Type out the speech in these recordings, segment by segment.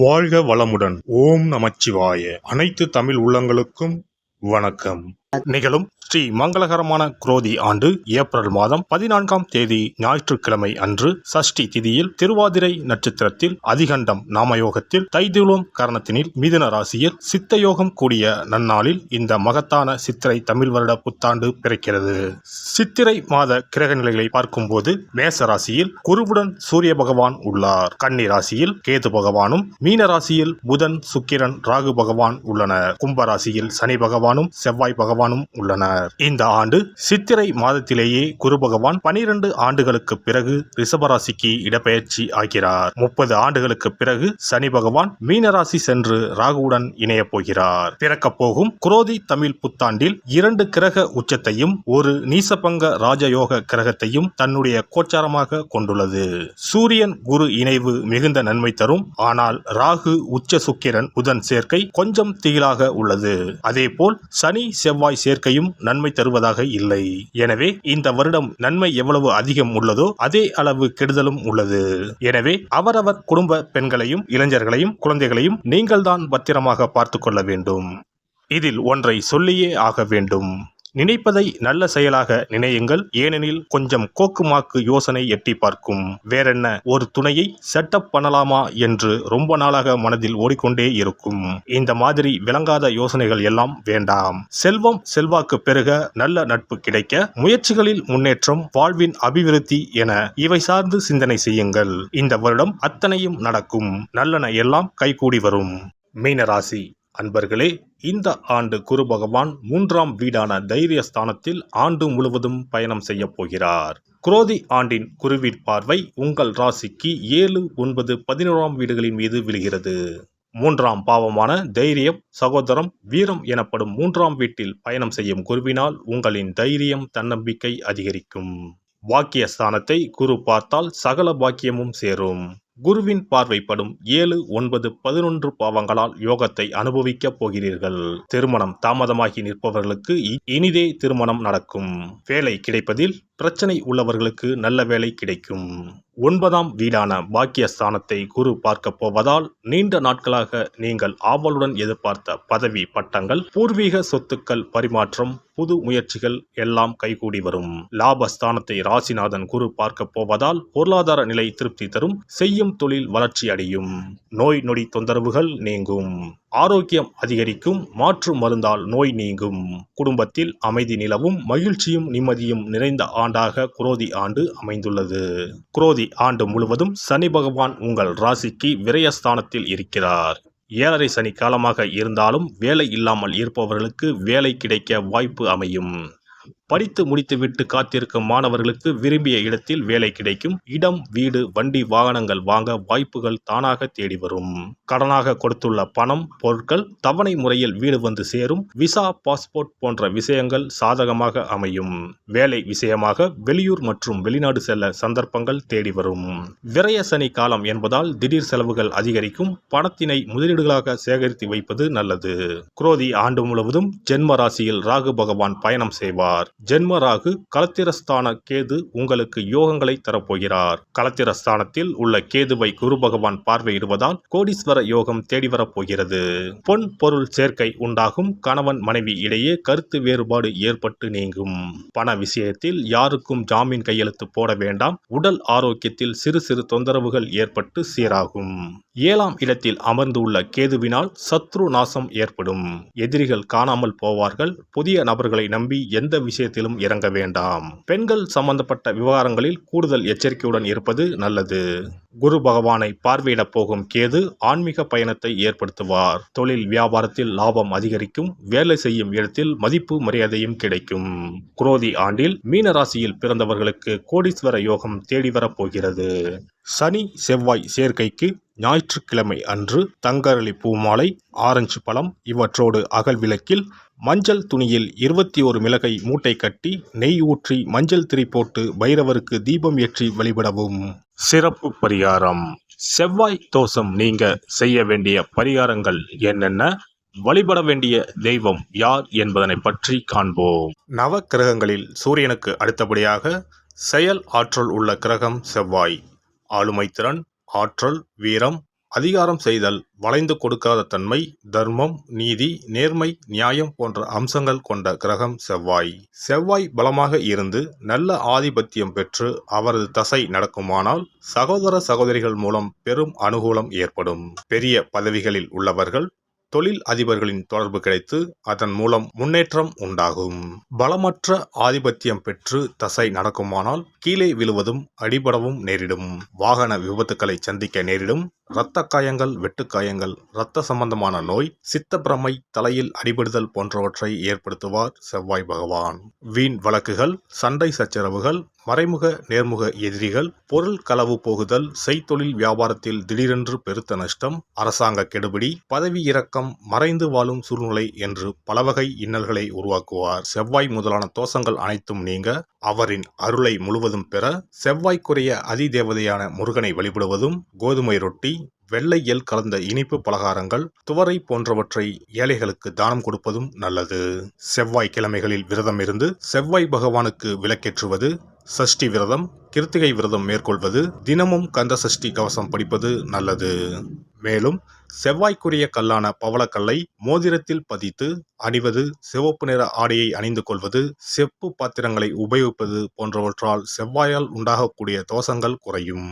வாழ்க வளமுடன். ஓம் நமச்சிவாய. அனைத்து தமிழ் உள்ளங்களுக்கும் வணக்கம். நிகழும் ஸ்ரீ மங்களகரமான குரோதி ஆண்டு ஏப்ரல் மாதம் 14ஆம் தேதி ஞாயிற்றுக்கிழமை அன்று சஷ்டி திதியில் திருவாதிரை நட்சத்திரத்தில் அதிகண்டம் நாமயோகத்தில் தைதுளம் கரணத்தினில் மிதுன ராசியில் சித்தயோகம் கூடிய நன்னாளில் இந்த மகத்தான சித்திரை தமிழ் வருட புத்தாண்டு பிறக்கிறது. சித்திரை மாத கிரக நிலைகளை பார்க்கும்போது மேச ராசியில் குருவுடன் சூரிய பகவான் உள்ளார். கன்னி ராசியில் கேது பகவானும், மீன ராசியில் புதன், சுக்கிரன், ராகு பகவான் உள்ளனர். கும்ப ராசியில் சனி பகவானும் செவ்வாய் பகவானும் உள்ளனர். இந்த ஆண்டு சித்திரை மாதத்திலேயே குரு பகவான் 12 ஆண்டுகளுக்கு பிறகு ரிஷபராசிக்கு இடப்பெயர்ச்சி ஆகிறார். 30 ஆண்டுகளுக்கு பிறகு சனி பகவான் மீனராசி சென்று ராகுவுடன் இணைய போகிறார். பிறக்க போகும் குரோதி தமிழ் புத்தாண்டில் 2 கிரக உச்சத்தையும் ஒரு நீசபங்க ராஜயோக கிரகத்தையும் தன்னுடைய கோச்சாரமாக கொண்டுள்ளது. சூரியன் குரு இணைவு மிகுந்த நன்மை தரும். ஆனால் ராகு, உச்ச சுக்கிரன், புதன் சேர்க்கை கொஞ்சம் திகிலாக உள்ளது. அதேபோல் சனி செவ்வாய் சேர்க்கையும் நன்மை தருவதாக இல்லை. எனவே இந்த வருடம் நன்மை எவ்வளவு அதிகம் உள்ளதோ அதே அளவு கெடுதலும் உள்ளது. எனவே அவரவர் குடும்ப பெண்களையும், இளைஞர்களையும், குழந்தைகளையும் நீங்கள்தான் பத்திரமாக பார்த்து கொள்ள வேண்டும். இதில் ஒன்றை சொல்லியே ஆக வேண்டும். நினைப்பதை நல்ல செயலாக நினையுங்கள். ஏனெனில் கொஞ்சம் கோக்குமாக்கு யோசனை எட்டி பார்க்கும். வேறென்ன, ஒரு துணையை செட்டப் பண்ணலாமா என்று ரொம்ப நாளாக மனதில் ஓடிக்கொண்டே இருக்கும். இந்த மாதிரி விளங்காத யோசனைகள் எல்லாம் வேண்டாம். செல்வம் செல்வாக்கு பெருக, நல்ல நட்பு கிடைக்க, முயற்சிகளில் முன்னேற்றம், வாழ்வின் அபிவிருத்தி என இவை சார்ந்து சிந்தனை செய்யுங்கள். இந்த வருடம் அத்தனையும் நடக்கும். நல்லன எல்லாம் கைகூடி வரும். மீனராசி அன்பர்களே, இந்த ஆண்டு குரு பகவான் 3ஆம் வீடான தைரிய ஸ்தானத்தில் ஆண்டு முழுவதும் பயணம் செய்ய போகிறார். குரோதி ஆண்டின் குருவின் பார்வை உங்கள் ராசிக்கு 7, 9, 11ஆம் வீடுகளின் மீது விழுகிறது. 3ஆம் பாவமான தைரியம், சகோதரம், வீரம் எனப்படும் 3ஆம் வீட்டில் பயணம் செய்யும் குருவினால் உங்களின் தைரியம், தன்னம்பிக்கை அதிகரிக்கும். பாக்கிய ஸ்தானத்தை குரு பார்த்தால் சகல பாக்கியமும் சேரும். குருவின் பார்வைப்படும் 7, 9, 11 பாவங்களால் யோகத்தை அனுபவிக்கப் போகிறீர்கள். திருமணம் தாமதமாகி நிற்பவர்களுக்கு இனிதே திருமணம் நடக்கும். வேலை கிடைப்பதில் பிரச்சனை உள்ளவர்களுக்கு நல்ல வேலை கிடைக்கும். 9ஆம் வீடான பாக்கியஸ்தானத்தை குரு பார்க்க போவதால் நீண்ட நாட்களாக நீங்கள் ஆவலுடன் எதிர்பார்த்த பதவி, பட்டங்கள், பூர்வீக சொத்துக்கள் பரிமாற்றம், புது முயற்சிகள் எல்லாம் கைகூடி வரும். லாபஸ்தானத்தை ராசிநாதன் குரு பார்க்க போவதால் பொருளாதார நிலை திருப்தி தரும். செய்யும் தொழில் வளர்ச்சி அடையும். நோய் நொடி தொந்தரவுகள் நீங்கும். ஆரோக்கியம் அதிகரிக்கும். மாற்று மருந்தால் நோய் நீங்கும். குடும்பத்தில் அமைதி நிலவும். மகிழ்ச்சியும் நிம்மதியும் நிறைந்த ஆண்டாக குரோதி ஆண்டு அமைந்துள்ளது. குரோதி ஆண்டு முழுவதும் சனி பகவான் உங்கள் ராசிக்கு விரயஸ்தானத்தில் இருக்கிறார். 7.5 சனி காலமாக இருந்தாலும் வேலை இல்லாமல் இருப்பவர்களுக்கு வேலை கிடைக்க வாய்ப்பு அமையும். படித்து முடித்துவிட்டு காத்திருக்கும் மாணவர்களுக்கு விரும்பிய இடத்தில் வேலை கிடைக்கும். இடம், வீடு, வண்டி, வாகனங்கள் வாங்க வாய்ப்புகள் தானாக தேடி வரும். கடனாக கொடுத்துள்ள பணம், பொருட்கள் தவணை முறையில் வீடு வந்து சேரும். விசா, பாஸ்போர்ட் போன்ற விஷயங்கள் சாதகமாக அமையும். வேலை விஷயமாக வெளியூர் மற்றும் வெளிநாடு செல்ல சந்தர்ப்பங்கள் தேடி வரும். விரய சனி காலம் என்பதால் திடீர் செலவுகள் அதிகரிக்கும். பணத்தினை முதலீடுகளாக சேகரித்து வைப்பது நல்லது. குரோதி ஆண்டு முழுவதும் ஜென்ம ராசியில் ராகு பகவான் பயணம் செய்வார். ஜென்ம ராகு களத்திரஸ்தான கேது உங்களுக்கு யோகங்களை தரப்போகிறார். களத்திரஸ்தானத்தில் உள்ள கேதுவை குரு பகவான் பார்வையிடுவதால் கோடீஸ்வர யோகம் தேடி வரப்போகிறது. பொன் பொருள் சேர்க்கை உண்டாகும். கணவன் மனைவி இடையே கருத்து வேறுபாடு ஏற்பட்டு நீங்கும். பண விஷயத்தில் யாருக்கும் ஜாமீன் கையெழுத்து போட வேண்டாம். உடல் ஆரோக்கியத்தில் சிறு சிறு தொந்தரவுகள் ஏற்பட்டு சீராகும். 7ஆம் இடத்தில் அமர்ந்துள்ள கேதுவினால் சத்ரு நாசம் ஏற்படும். எதிரிகள் காணாமல் போவார்கள். புதிய நபர்களை நம்பி எந்த விஷயத்திலும் இறங்க வேண்டாம். பெண்கள் சம்பந்தப்பட்ட விவகாரங்களில் கூடுதல் எச்சரிக்கையுடன் இருப்பது நல்லது. குரு பகவானை பார்வையிட போகும் கேது ஆன்மீக பயணத்தை ஏற்படுத்துவார். தொழில் வியாபாரத்தில் லாபம் அதிகரிக்கும். வேலை செய்யும் இடத்தில் மதிப்பு மரியாதையும் கிடைக்கும். குரோதி ஆண்டில் மீன ராசியில் பிறந்தவர்களுக்கு கோடீஸ்வர யோகம் தேடி வரப்போகிறது. சனி செவ்வாய் சேர்க்கைக்கு ஞாயிற்றுக்கிழமை அன்று தங்கரளி பூமாலை, ஆரஞ்சு பழம் இவற்றோடு அகல் விளக்கில் மஞ்சள் துணியில் 21 மிளகை மூட்டை கட்டி நெய் ஊற்றி மஞ்சள் திரி போட்டு பைரவருக்கு தீபம் ஏற்றி வழிபடவும். சிறப்பு பரிகாரம். செவ்வாய் தோஷம் நீங்க செய்ய வேண்டிய பரிகாரங்கள் என்னென்ன, வழிபட வேண்டிய தெய்வம் யார் என்பதனை பற்றி காண்போம். நவ கிரகங்களில் சூரியனுக்கு அடுத்தபடியாக செயல் ஆற்றல் உள்ள கிரகம் செவ்வாய். ஆளுமை திறன், ஆற்றல், வீரம், அதிகாரம் செய்தல், வளைந்து கொடுக்காத தன்மை, தர்மம், நீதி, நேர்மை, நியாயம் போன்ற அம்சங்கள் கொண்ட கிரகம் செவ்வாய். செவ்வாய் பலமாக இருந்து நல்ல ஆதிபத்தியம் பெற்று அவரது தசை நடக்குமானால் சகோதர சகோதரிகள் மூலம் பெரும் அனுகூலம் ஏற்படும். பெரிய பதவிகளில் உள்ளவர்கள், தொழில் அதிபர்களின் தொடர்பு கிடைத்து அதன் மூலம் முன்னேற்றம் உண்டாகும். பலமற்ற ஆதிபத்தியம் பெற்று தசை நடக்குமானால் கீழே விழுவதும் அடிபடவும் நேரிடும். வாகன விபத்துக்களை சந்திக்க நேரிடும். இரத்த காயங்கள், வெட்டுக்காயங்கள், இரத்த சம்பந்தமான நோய், சித்தப்பிரமை, தலையில் அடிபடுதல் போன்றவற்றை ஏற்படுத்துவார் செவ்வாய் பகவான். வீண் வழக்குகள், சண்டை சச்சரவுகள், மறைமுக நேர்முக எதிரிகள், பொருள் களவு போகுதல், செய்தொழில் வியாபாரத்தில் திடீரென்று பெருத்த நஷ்டம், அரசாங்க கெடுபிடி, பதவி இறக்கம், மறைந்து வாழும் சூழ்நிலை என்று பலவகை இன்னல்களை உருவாக்குவார். செவ்வாய் முதலான தோஷங்கள் அனைத்தும் நீங்க அவரின் அருளை முழுவதும் பெற செவ்வாய்க்குரிய அதிதேவதையான முருகனை வழிபடுவதும், கோதுமை ரொட்டி, வெள்ளை எள் கலந்த இனிப்பு பலகாரங்கள், துவரை போன்றவற்றை ஏழைகளுக்கு தானம் கொடுப்பதும் நல்லது. செவ்வாய் கிழமைகளில் விரதம் இருந்து செவ்வாய் பகவானுக்கு விளக்கேற்றுவது, சஷ்டி விரதம், கிருத்திகை விரதம் மேற்கொள்வது, தினமும் கந்த சஷ்டி கவசம் படிப்பது நல்லது. மேலும் செவ்வாய்க்குரிய கல்லான பவளக்கல்லை மோதிரத்தில் பதித்து அணிவது, சிவப்பு நிற ஆடையை அணிந்து கொள்வது, செப்பு பாத்திரங்களை உபயோகிப்பது போன்றவற்றால் செவ்வாயால் உண்டாகக்கூடிய தோஷங்கள் குறையும்.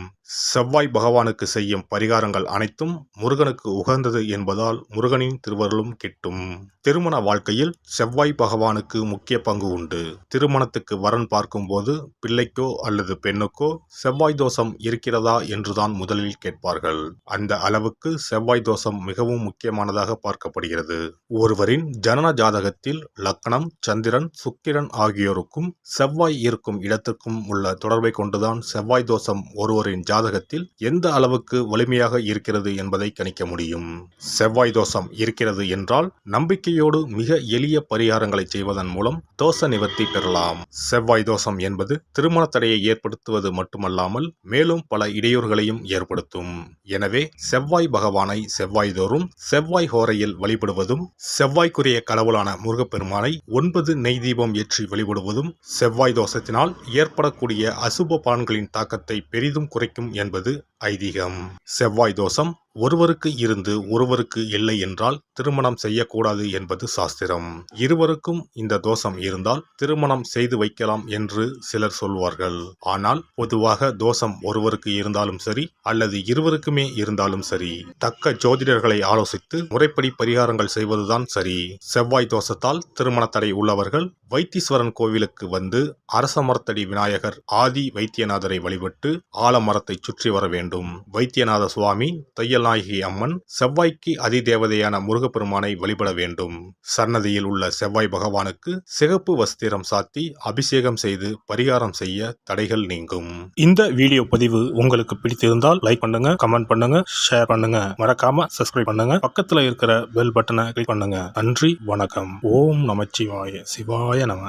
செவ்வாய் பகவானுக்கு செய்யும் பரிகாரங்கள் அனைத்தும் முருகனுக்கு உகந்தது என்பதால் முருகனின் திருவருளும் கிட்டும். திருமண வாழ்க்கையில் செவ்வாய் பகவானுக்கு முக்கிய பங்கு உண்டு. திருமணத்துக்கு வரன் பார்க்கும்போது பிள்ளைக்கோ அல்லது பெண்ணுக்கோ செவ்வாய் தோஷம் இருக்கிறதா என்றுதான் முதலில் கேட்பார்கள். அந்த அளவுக்கு செவ்வாய் தோஷம் மிகவும் முக்கியமானதாக பார்க்கப்படுகிறது. ஒருவரின் ஜனன ஜாதகத்தில் லக்னம், சந்திரன், சுக்கிரன் ஆகியோருக்கும் செவ்வாய் இருக்கும் இடத்துக்கும் உள்ள தொடர்பை கொண்டுதான் செவ்வாய் தோஷம் ஒருவரின் ஜாதகத்தில் எந்த அளவுக்கு வலிமையாக இருக்கிறது என்பதை கணிக்க முடியும். செவ்வாய் தோஷம் இருக்கிறது என்றால் நம்பிக்கையோடு மிக எளிய பரிகாரங்களை செய்வதன் மூலம் தோஷ நிவர்த்தி பெறலாம். செவ்வாய் தோஷம் என்பது திருமண தடையை ஏற்படுத்துவது மட்டுமல்லாமல் மேலும் பல இடையூறுகளையும் ஏற்படுத்தும். எனவே செவ்வாய் பகவானை செவ்வாய் தோறும் செவ்வாய் ஹோரையில் வழிபடுவதும், செவ்வாய்க்குரிய கடவுளான முருகப்பெருமானை 9 நெய் தீபம் ஏற்றி வழிபடுவதும் செவ்வாய் தோஷத்தினால் ஏற்படக்கூடிய அசுப பலன்களின் தாக்கத்தை பெரிதும் குறைக்கும் என்பது ஐதீகம். செவ்வாய் தோஷம் ஒருவருக்கு இருந்து ஒருவருக்கு இல்லை என்றால் திருமணம் செய்யக்கூடாது என்பது சாஸ்திரம். இருவருக்கும் இந்த தோஷம் இருந்தால் திருமணம் செய்து வைக்கலாம் என்று சிலர் சொல்வார்கள். ஆனால் பொதுவாக தோஷம் ஒருவருக்கு இருந்தாலும் சரி அல்லது இருவருக்குமே இருந்தாலும் சரி, தக்க ஜோதிடர்களை ஆலோசித்து முறைப்படி பரிகாரங்கள் செய்வதுதான் சரி. செவ்வாய் தோஷத்தால் திருமண தடை உள்ளவர்கள் வைத்தீஸ்வரன் கோவிலுக்கு வந்து அரசமரத்தடி விநாயகர், ஆதி வைத்தியநாதரை வழிபட்டு ஆலமரத்தை சுற்றி வர வேண்டும். வைத்தியநாத சுவாமி, தையல்நாயகி அம்மன், செவ்வாய்க்கு அதிதேவதையான முருகப்பெருமானை வழிபட வேண்டும். சன்னதியில் உள்ள செவ்வாய் பகவானுக்கு சிகப்பு வஸ்திரம் சாத்தி அபிஷேகம் செய்து பரிகாரம் செய்ய தடைகள் நீங்கும். இந்த வீடியோ பதிவு உங்களுக்கு பிடித்திருந்தால் லைக் பண்ணுங்க, கமெண்ட் பண்ணுங்க, ஷேர் பண்ணுங்க, மறக்காம சப்ஸ்கிரைப் பண்ணுங்க, பக்கத்துல இருக்கிற பெல் பட்டனை கிளிக் பண்ணுங்க. நன்றி, வணக்கம். ஓம் நமச்சிவாய. சிவாய நம.